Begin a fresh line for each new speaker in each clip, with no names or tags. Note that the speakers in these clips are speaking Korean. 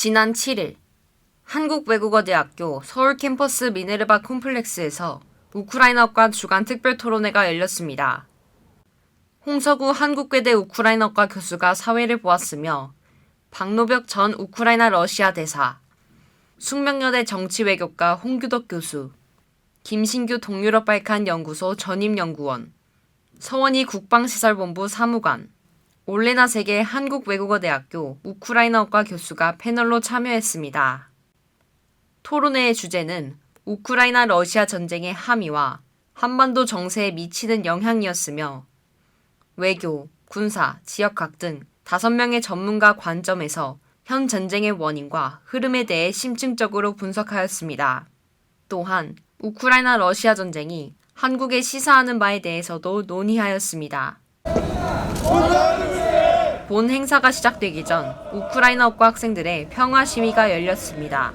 지난 7일 한국외국어대학교 서울 캠퍼스 미네르바 콤플렉스에서 우크라이나어과 주간 특별 토론회가 열렸습니다. 홍서구 한국외대 우크라이나어과 교수가 사회를 보았으며 박노벽 전 우크라이나 러시아 대사, 숙명여대 정치외교과 홍규덕 교수, 김신규 동유럽 발칸 연구소 전임연구원, 서원희 국방시설본부 사무관, 올레나 세계 한국외국어대학교 우크라이나어과 교수가 패널로 참여했습니다. 토론회의 주제는 우크라이나 러시아 전쟁의 함의와 한반도 정세에 미치는 영향이었으며 외교, 군사, 지역학 등 5명의 전문가 관점에서 현 전쟁의 원인과 흐름에 대해 심층적으로 분석하였습니다. 또한 우크라이나 러시아 전쟁이 한국에 시사하는 바에 대해서도 논의하였습니다. 본 행사가 시작되기 전 우크라이나어과 학생들의 평화 시위가 열렸습니다.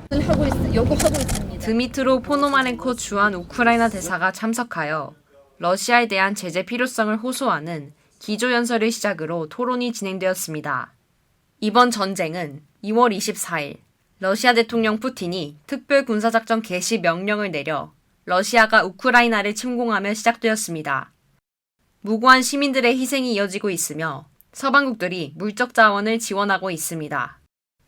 드미트로 포노마렌코 주한 우크라이나 대사가 참석하여 러시아에 대한 제재 필요성을 호소하는 기조연설을 시작으로 토론이 진행되었습니다. 이번 전쟁은 2월 24일 러시아 대통령 푸틴이 특별 군사작전 개시 명령을 내려 러시아가 우크라이나를 침공하며 시작되었습니다. 무고한 시민들의 희생이 이어지고 있으며 서방국들이 물적 자원을 지원하고 있습니다.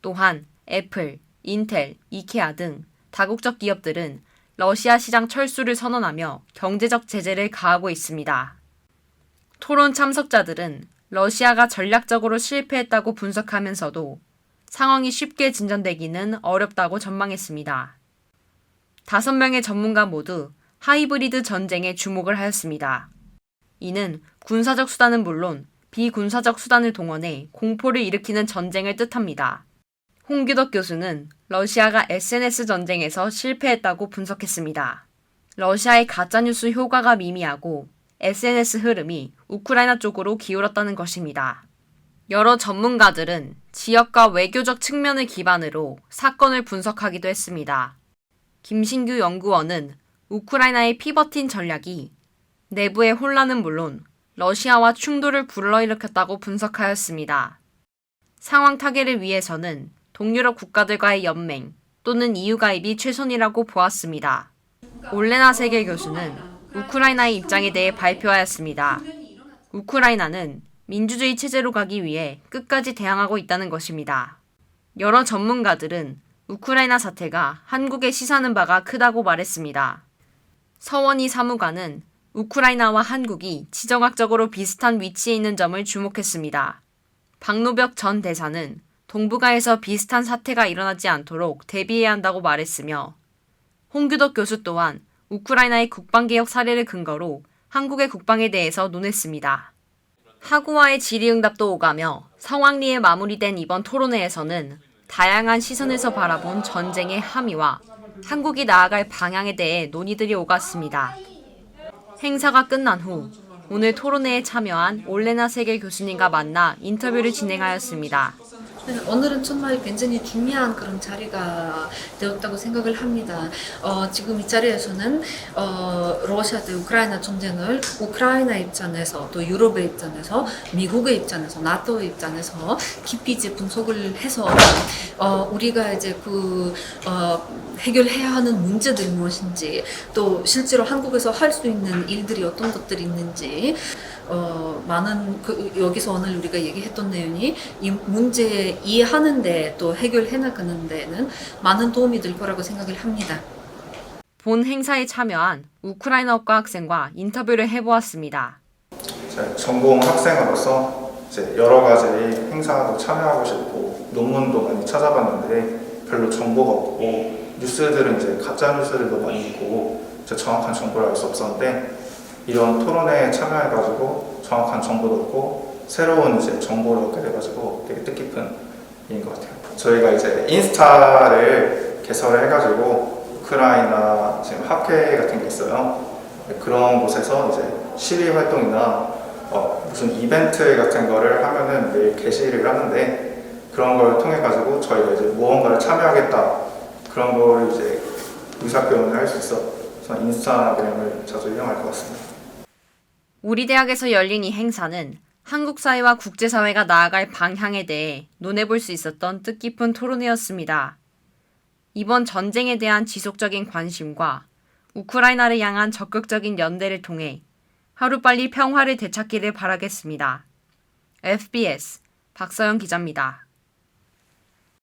또한 애플, 인텔, 이케아 등 다국적 기업들은 러시아 시장 철수를 선언하며 경제적 제재를 가하고 있습니다. 토론 참석자들은 러시아가 전략적으로 실패했다고 분석하면서도 상황이 쉽게 진전되기는 어렵다고 전망했습니다. 5명의 전문가 모두 하이브리드 전쟁에 주목을 하였습니다. 이는 군사적 수단은 물론 비군사적 수단을 동원해 공포를 일으키는 전쟁을 뜻합니다. 홍규덕 교수는 러시아가 SNS 전쟁에서 실패했다고 분석했습니다. 러시아의 가짜뉴스 효과가 미미하고 SNS 흐름이 우크라이나 쪽으로 기울었다는 것입니다. 여러 전문가들은 지역과 외교적 측면을 기반으로 사건을 분석하기도 했습니다. 김신규 연구원은 우크라이나의 피벗인 전략이 내부의 혼란은 물론 러시아와 충돌을 불러일으켰다고 분석하였습니다. 상황 타개를 위해서는 동유럽 국가들과의 연맹 또는 EU 가입이 최선이라고 보았습니다. 올레나 세계 교수는 우크라이나의 입장에 대해 발표하였습니다. 우크라이나는 민주주의 체제로 가기 위해 끝까지 대항하고 있다는 것입니다. 여러 전문가들은 우크라이나 사태가 한국에 시사하는 바가 크다고 말했습니다. 서원희 사무관은 우크라이나와 한국이 지정학적으로 비슷한 위치에 있는 점을 주목했습니다. 박노벽 전 대사는 동북아에서 비슷한 사태가 일어나지 않도록 대비해야 한다고 말했으며 홍규덕 교수 또한 우크라이나의 국방개혁 사례를 근거로 한국의 국방에 대해서 논했습니다. 하구와의 질의응답도 오가며 성황리에 마무리된 이번 토론회에서는 다양한 시선에서 바라본 전쟁의 함의와 한국이 나아갈 방향에 대해 논의들이 오갔습니다. 행사가 끝난 후 오늘 토론회에 참여한 올레나 세계 교수님과 만나 인터뷰를 진행하였습니다.
오늘은 정말 굉장히 중요한 그런 자리가 되었다고 생각을 합니다. 지금 이 자리에서는 러시아 대 우크라이나 전쟁을 우크라이나 입장에서 또 유럽의 입장에서 미국의 입장에서 나토의 입장에서 깊이 이제 분석을 해서 우리가 이제 해결해야 하는 문제들이 무엇인지 또 실제로 한국에서 할 수 있는 일들이 어떤 것들이 있는지 많은 여기서 오늘 우리가 얘기했던 내용이 이 문제 이해하는데 또 해결해 나가는 데는 많은 도움이 될 거라고 생각을 합니다.
본 행사에 참여한 우크라이나어과 학생과 인터뷰를 해보았습니다.
전공 학생으로서 이제 여러 가지 행사도 참여하고 싶고 논문도 많이 찾아봤는데 별로 정보가 없고 뉴스들은 이제 가짜 뉴스들도 많이 있고 정확한 정보를 알 수 없었는데 이런 토론회에 참여해가지고 정확한 정보도 얻고 새로운 이제 정보를 얻게 돼가지고 되게 뜻깊은 일인 것 같아요. 저희가 이제 인스타를 개설을 해가지고 우크라이나 지금 학회 같은 게 있어요. 그런 곳에서 이제 시위 활동이나 무슨 이벤트 같은 거를 하면은 매일 게시를 하는데 그런 걸 통해 가지고 저희가 이제 무언가를 참여하겠다 그런 걸 이제 의사표현을 할 수 있어. 인스타그램을 자주 이용할 것 같습니다.
우리 대학에서 열린 이 행사는 한국 사회와 국제사회가 나아갈 방향에 대해 논해볼 수 있었던 뜻깊은 토론회였습니다. 이번 전쟁에 대한 지속적인 관심과 우크라이나를 향한 적극적인 연대를 통해 하루빨리 평화를 되찾기를 바라겠습니다. FBS 박서영 기자입니다.